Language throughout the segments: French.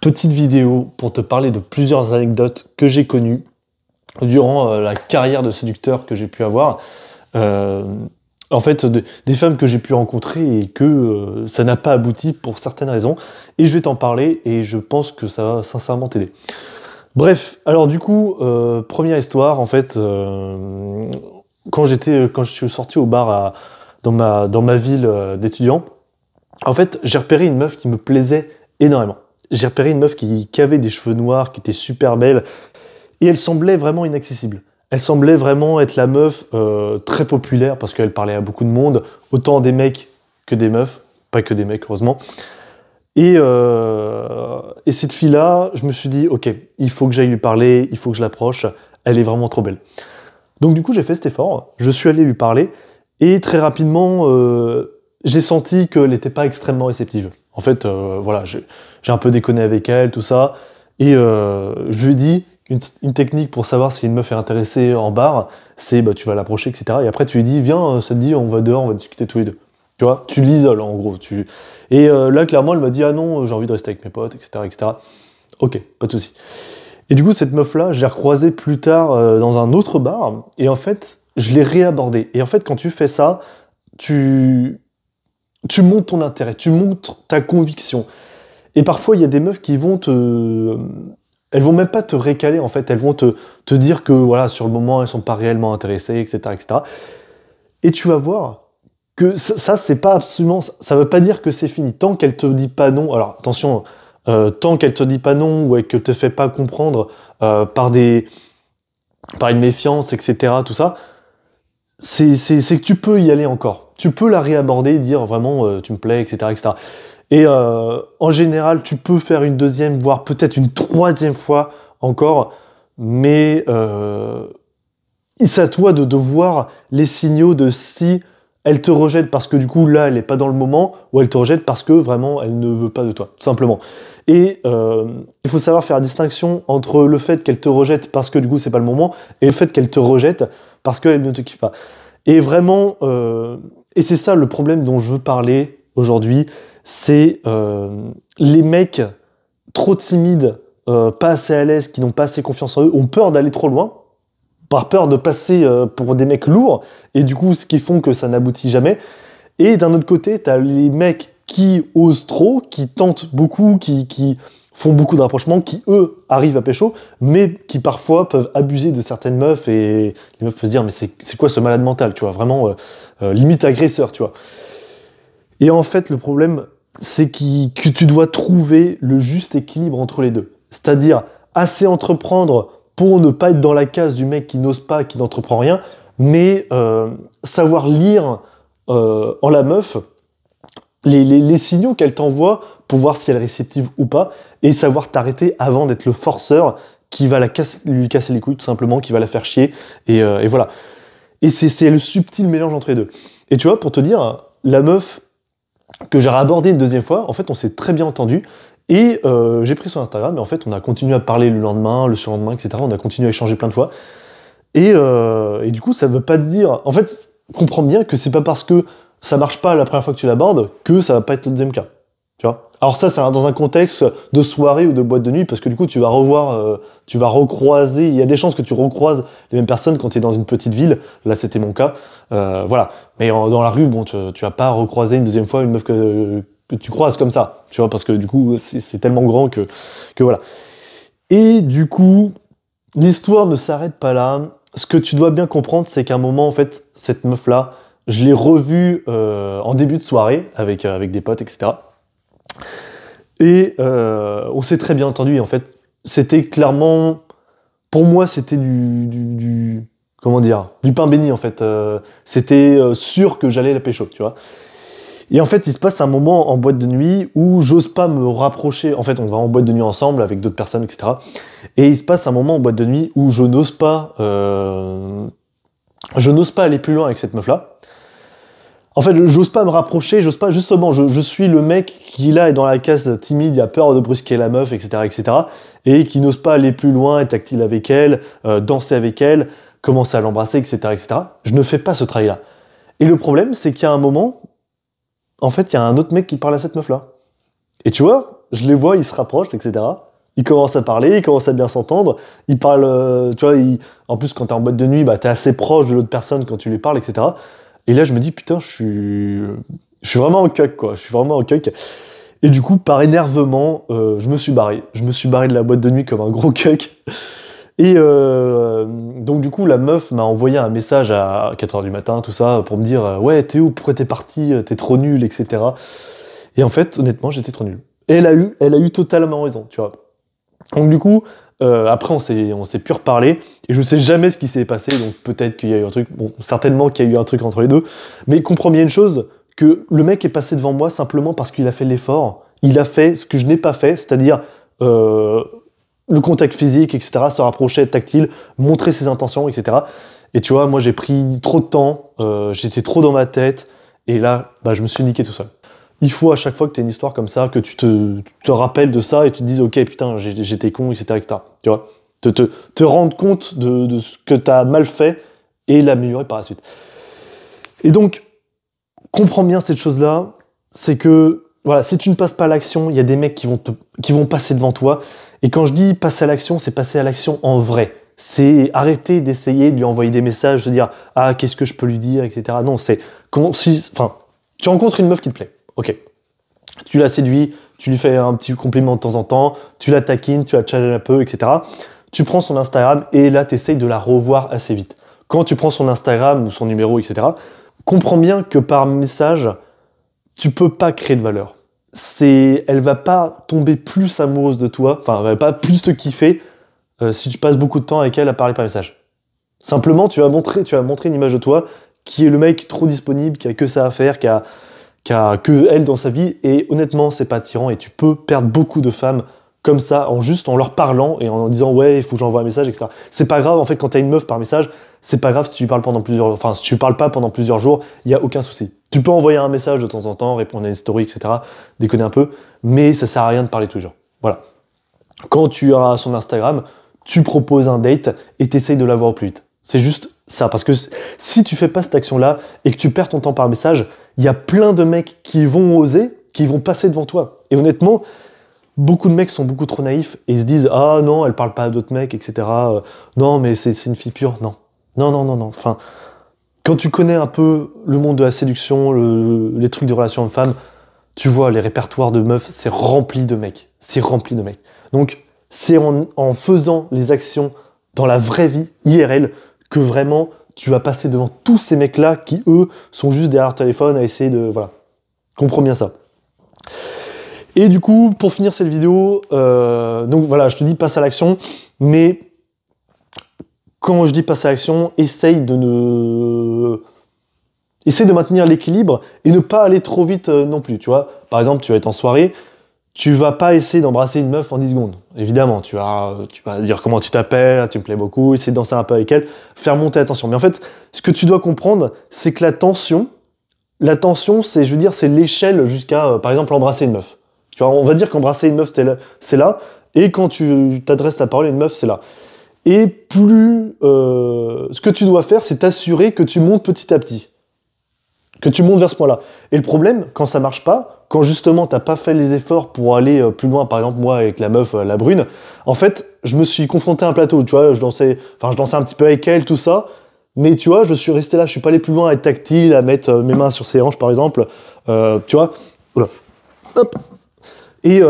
Petite vidéo pour te parler de plusieurs anecdotes que j'ai connues durant la carrière de séducteur que j'ai pu avoir. Euh, En fait, des femmes que j'ai pu rencontrer et que ça n'a pas abouti pour certaines raisons. Et je vais t'en parler et je pense que ça va sincèrement t'aider. Bref, alors du coup, première histoire, en fait, quand je suis sorti au bar dans ma ville d'étudiant, en fait, j'ai repéré une meuf qui me plaisait énormément. J'ai repéré une meuf qui avait des cheveux noirs, qui était super belle, et elle semblait vraiment inaccessible. Elle semblait vraiment être la meuf très populaire, parce qu'elle parlait à beaucoup de monde, autant des mecs que des meufs, pas que des mecs, heureusement. Et cette fille-là, je me suis dit, ok, il faut que j'aille lui parler, il faut que je l'approche, elle est vraiment trop belle. Donc du coup, j'ai fait cet effort, je suis allé lui parler, et très rapidement, j'ai senti qu'elle n'était pas extrêmement réceptive. En fait, voilà, j'ai un peu déconné avec elle, tout ça, et je lui ai dit, une technique pour savoir si une meuf est intéressée en bar, c'est bah, tu vas l'approcher, etc. Et après, tu lui dis, viens, ça te dit, on va dehors, on va discuter tous les deux. Tu vois, tu l'isoles en gros. Et là, clairement, elle m'a dit, ah non, j'ai envie de rester avec mes potes, etc., etc. Ok, pas de souci. Et du coup, cette meuf-là, je l'ai recroisée plus tard dans un autre bar, et en fait, je l'ai réabordée. Et en fait, quand tu fais ça, tu, tu montes ton intérêt, tu montres ta conviction. Et parfois, il y a des meufs qui vont te... Elles vont même pas te récaler, en fait, elles vont te dire que, voilà, sur le moment, elles sont pas réellement intéressées, etc., etc. Et tu vas voir que ça c'est pas absolument... Ça veut pas dire que c'est fini. Tant qu'elle te dit pas non, alors attention, tant qu'elle te dit pas non, ou qu'elle te fait pas comprendre par une méfiance, etc., tout ça, c'est que tu peux y aller encore. Tu peux la réaborder, dire vraiment tu me plais, etc., etc. Et en général, tu peux faire une deuxième, voire peut-être une troisième fois encore, mais c'est à toi de voir les signaux de si elle te rejette parce que du coup là elle n'est pas dans le moment, ou elle te rejette parce que vraiment elle ne veut pas de toi, tout simplement. Et il faut savoir faire la distinction entre le fait qu'elle te rejette parce que du coup c'est pas le moment, et le fait qu'elle te rejette parce qu'elle ne te kiffe pas. Et vraiment, et c'est ça le problème dont je veux parler aujourd'hui, c'est les mecs trop timides, pas assez à l'aise, qui n'ont pas assez confiance en eux, ont peur d'aller trop loin, par peur de passer pour des mecs lourds, et du coup, ce qui font que ça n'aboutit jamais. Et d'un autre côté, t'as les mecs qui osent trop, qui tentent beaucoup, qui font beaucoup de rapprochements, qui, eux, arrivent à pécho, mais qui parfois peuvent abuser de certaines meufs, et les meufs peuvent se dire, mais c'est quoi ce malade mental, tu vois, vraiment, limite agresseur, tu vois. Et en fait, le problème, c'est que tu dois trouver le juste équilibre entre les deux. C'est-à-dire, assez entreprendre pour ne pas être dans la case du mec qui n'ose pas, qui n'entreprend rien, mais savoir lire en la meuf les signaux qu'elle t'envoie pour voir si elle est réceptive ou pas, et savoir t'arrêter avant d'être le forceur qui va lui casser les couilles, tout simplement, qui va la faire chier, et voilà. Et c'est le subtil mélange entre les deux. Et tu vois, pour te dire, la meuf que j'ai rabordée une deuxième fois, en fait, on s'est très bien entendu, et j'ai pris son Instagram, et en fait, on a continué à parler le lendemain, le surlendemain, etc. On a continué à échanger plein de fois. Et du coup, ça veut pas te dire... En fait, comprends bien que c'est pas parce que ça marche pas la première fois que tu l'abordes que ça va pas être le deuxième cas. Tu vois? Alors ça, c'est dans un contexte de soirée ou de boîte de nuit, parce que du coup, tu vas revoir, tu vas recroiser... Il y a des chances que tu recroises les mêmes personnes quand tu es dans une petite ville. Là, c'était mon cas. Voilà. Mais dans la rue, bon, tu vas pas recroiser une deuxième fois une meuf que tu croises comme ça. Tu vois? Parce que du coup, c'est tellement grand que voilà. Et du coup, l'histoire ne s'arrête pas là. Ce que tu dois bien comprendre, c'est qu'à un moment, en fait, cette meuf-là, je l'ai revue en début de soirée avec des potes, etc. Et on s'est très bien entendu. Et en fait, c'était clairement, pour moi, c'était comment dire, du pain béni, en fait. C'était sûr que j'allais la pécho, tu vois. Et en fait, il se passe un moment en boîte de nuit où j'ose pas me rapprocher. En fait, on va en boîte de nuit ensemble avec d'autres personnes, etc. Et il se passe un moment en boîte de nuit où je n'ose pas aller plus loin avec cette meuf-là. En fait, j'ose pas me rapprocher, j'ose pas, justement, je suis le mec qui là est dans la case timide, il a peur de brusquer la meuf, etc., etc., et qui n'ose pas aller plus loin, être tactile avec elle, danser avec elle, commencer à l'embrasser, etc., etc. Je ne fais pas ce travail-là. Et le problème, c'est qu'il y a un moment, en fait, il y a un autre mec qui parle à cette meuf-là. Et tu vois, je les vois, ils se rapprochent, etc. Ils commencent à parler, ils commencent à bien s'entendre. Ils parlent, tu vois, en plus, quand t'es en boîte de nuit, bah, t'es assez proche de l'autre personne quand tu lui parles, etc. Et là, je me dis, putain, je suis vraiment en cuck, quoi. Je suis vraiment en cuck. Et du coup, par énervement, je me suis barré. Je me suis barré de la boîte de nuit comme un gros cuck. Et donc, du coup, la meuf m'a envoyé un message à 4h du matin, tout ça, pour me dire ouais, t'es où? Pourquoi t'es parti? T'es trop nul, etc. Et en fait, honnêtement, j'étais trop nul. Et elle a eu totalement raison, tu vois. Donc, du coup, après, on s'est plus reparlé. Et je sais jamais ce qui s'est passé. Donc, peut-être qu'il y a eu un truc. Bon, certainement qu'il y a eu un truc entre les deux. Mais comprends bien une chose, que le mec est passé devant moi simplement parce qu'il a fait l'effort. Il a fait ce que je n'ai pas fait, c'est-à-dire le contact physique, etc., se rapprocher, être tactile, montrer ses intentions, etc. Et tu vois, moi j'ai pris trop de temps, j'étais trop dans ma tête, et là, bah, je me suis niqué tout seul. Il faut à chaque fois que tu as une histoire comme ça, que tu te rappelles de ça et tu te dises, ok, putain, j'étais con, etc., etc. Tu vois, te rendre compte de ce que tu as mal fait et l'améliorer par la suite. Et donc, comprends bien cette chose-là, c'est que voilà, si tu ne passes pas à l'action, il y a des mecs qui vont passer devant toi. Et quand je dis passer à l'action, c'est passer à l'action en vrai. C'est arrêter d'essayer de lui envoyer des messages, de dire ah qu'est-ce que je peux lui dire, etc. Non, c'est enfin, tu rencontres une meuf qui te plaît, ok. Tu la séduis, tu lui fais un petit compliment de temps en temps, tu la taquines, tu la challenges un peu, etc. Tu prends son Instagram et là tu essayes de la revoir assez vite. Quand tu prends son Instagram ou son numéro, etc. Comprends bien que par message, tu peux pas créer de valeur. Elle va pas tomber plus amoureuse de toi, enfin, elle va pas plus te kiffer si tu passes beaucoup de temps avec elle à parler par message. Simplement, tu vas montrer une image de toi qui est le mec trop disponible, qui a que ça à faire, qui a que elle dans sa vie, et honnêtement, c'est pas attirant, et tu peux perdre beaucoup de femmes comme ça, en leur parlant, et en disant, ouais, il faut que j'envoie un message, etc. C'est pas grave, en fait, quand t'as une meuf par message, c'est pas grave si tu lui parles si tu parles pas pendant plusieurs jours, il y a aucun souci. Tu peux envoyer un message de temps en temps, répondre à une story, etc., déconner un peu, mais ça sert à rien de parler tous les jours. Voilà. Quand tu as son Instagram, tu proposes un date, et t'essayes de l'avoir au plus vite. C'est juste ça, parce que si tu fais pas cette action-là, et que tu perds ton temps par message, il y a plein de mecs qui vont oser, qui vont passer devant toi. Et honnêtement, beaucoup de mecs sont beaucoup trop naïfs et ils se disent ah non, elle parle pas à d'autres mecs, etc. Non, mais c'est une fille pure. Non, non, non, non, non. Enfin, quand tu connais un peu le monde de la séduction, les trucs de relations hommes-femmes, tu vois, les répertoires de meufs, c'est rempli de mecs. C'est rempli de mecs. Donc, c'est en faisant les actions dans la vraie vie, IRL, que vraiment tu vas passer devant tous ces mecs-là qui, eux, sont juste derrière leur téléphone à essayer de... Voilà. Comprends bien ça. Et du coup, pour finir cette vidéo, donc voilà, je te dis passe à l'action, mais quand je dis passe à l'action, essaye de maintenir l'équilibre et ne pas aller trop vite non plus, tu vois. Par exemple, tu vas être en soirée, tu vas pas essayer d'embrasser une meuf en 10 secondes. Évidemment, tu vas dire comment tu t'appelles, tu me plais beaucoup, essayer de danser un peu avec elle, faire monter la tension. Mais en fait, ce que tu dois comprendre, c'est que la tension, c'est, je veux dire, c'est l'échelle jusqu'à, par exemple, embrasser une meuf. Tu vois, on va dire qu'embrasser une meuf, c'est là, et quand tu t'adresses la parole à une meuf, c'est là. Et plus... ce que tu dois faire, c'est t'assurer que tu montes petit à petit. Que tu montes vers ce point-là. Et le problème, quand ça marche pas, quand justement t'as pas fait les efforts pour aller plus loin, par exemple moi avec la meuf, la brune, en fait, je me suis confronté à un plateau, tu vois, je dansais un petit peu avec elle, tout ça, mais tu vois, je suis resté là, je suis pas allé plus loin à être tactile, à mettre mes mains sur ses hanches par exemple, tu vois, voilà. Hop. Et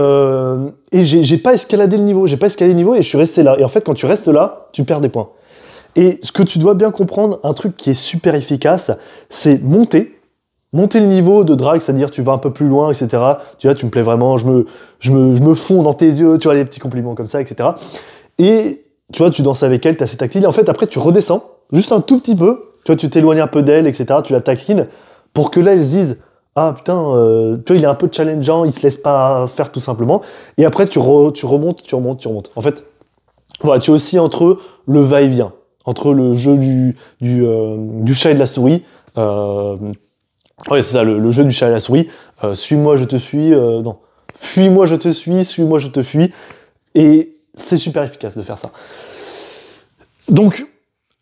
j'ai pas escaladé le niveau, et je suis resté là. Et en fait, quand tu restes là, tu perds des points. Et ce que tu dois bien comprendre, un truc qui est super efficace, c'est monter le niveau de drague, c'est-à-dire tu vas un peu plus loin, etc. Tu vois, tu me plais vraiment, je me fonds dans tes yeux, tu vois, les petits compliments comme ça, etc. Et tu vois, tu danses avec elle, t'es assez tactile, et en fait, après, tu redescends, juste un tout petit peu, tu vois, tu t'éloignes un peu d'elle, etc., tu la taquines, pour que là, elle se dise, ah putain, tu vois, il est un peu challengeant, il se laisse pas faire tout simplement, et après, tu remontes. En fait, voilà, tu es aussi entre le va-et-vient, entre le jeu du chat et de la souris, ouais, c'est ça, le jeu du chat et la souris. Suis-moi, je te suis. Non. Fuis-moi, je te suis-moi, je te fuis. Et c'est super efficace de faire ça. Donc,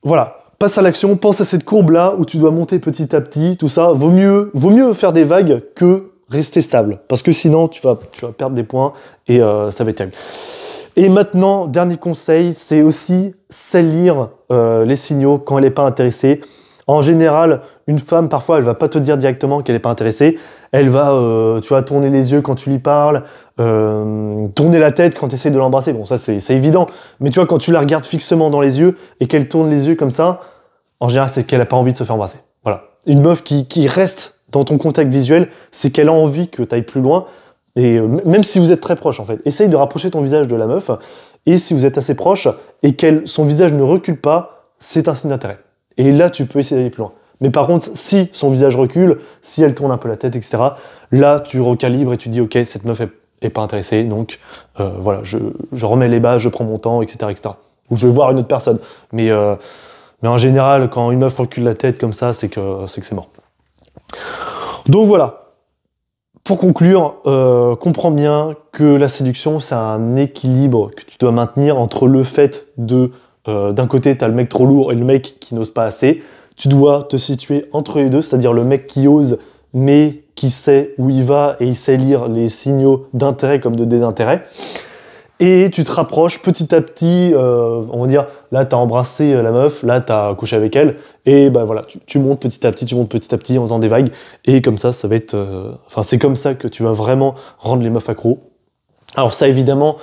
voilà. Passe à l'action, pense à cette courbe-là où tu dois monter petit à petit, tout ça. Vaut mieux faire des vagues que rester stable. Parce que sinon, tu vas perdre des points et ça va être terrible. Et maintenant, dernier conseil, c'est aussi salir les signaux quand elle n'est pas intéressée. En général, une femme, parfois, elle va pas te dire directement qu'elle n'est pas intéressée. Elle va, tu vas tourner les yeux quand tu lui parles, tourner la tête quand tu essaies de l'embrasser. Bon, ça, c'est évident. Mais tu vois, quand tu la regardes fixement dans les yeux et qu'elle tourne les yeux comme ça, en général, c'est qu'elle n'a pas envie de se faire embrasser. Voilà. Une meuf qui reste dans ton contact visuel, c'est qu'elle a envie que tu ailles plus loin. Et même si vous êtes très proche, en fait. Essaye de rapprocher ton visage de la meuf. Et si vous êtes assez proche et que son visage ne recule pas, c'est un signe d'intérêt. Et là, tu peux essayer d'aller plus loin. Mais par contre, si son visage recule, si elle tourne un peu la tête, etc., là, tu recalibres et tu dis, ok, cette meuf est pas intéressée, donc voilà, je remets les bases, je prends mon temps, etc., etc. Ou je vais voir une autre personne. Mais en général, quand une meuf recule la tête comme ça, c'est que c'est mort. Donc voilà. Pour conclure, comprends bien que la séduction, c'est un équilibre que tu dois maintenir entre le fait de, d'un côté, tu as le mec trop lourd et le mec qui n'ose pas assez. Tu dois te situer entre les deux, c'est-à-dire le mec qui ose, mais qui sait où il va et il sait lire les signaux d'intérêt comme de désintérêt. Et tu te rapproches petit à petit, on va dire, là tu as embrassé la meuf, là tu as couché avec elle, et bah voilà, tu montes petit à petit en faisant des vagues, et comme ça va être... Enfin, c'est comme ça que tu vas vraiment rendre les meufs accros. Alors ça, évidemment,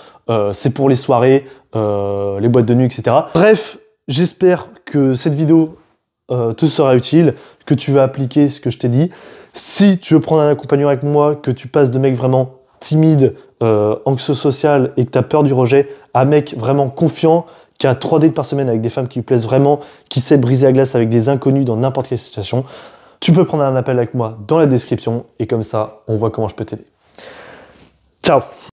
c'est pour les soirées, les boîtes de nuit, etc. Bref, j'espère que cette vidéo te sera utile, que tu vas appliquer ce que je t'ai dit. Si tu veux prendre un accompagnement avec moi, que tu passes de mec vraiment timide, anxieux social et que tu as peur du rejet, à mec vraiment confiant, qui a 3 dates par semaine avec des femmes qui lui plaisent vraiment, qui sait briser la glace avec des inconnus dans n'importe quelle situation, tu peux prendre un appel avec moi dans la description et comme ça, on voit comment je peux t'aider. Ciao!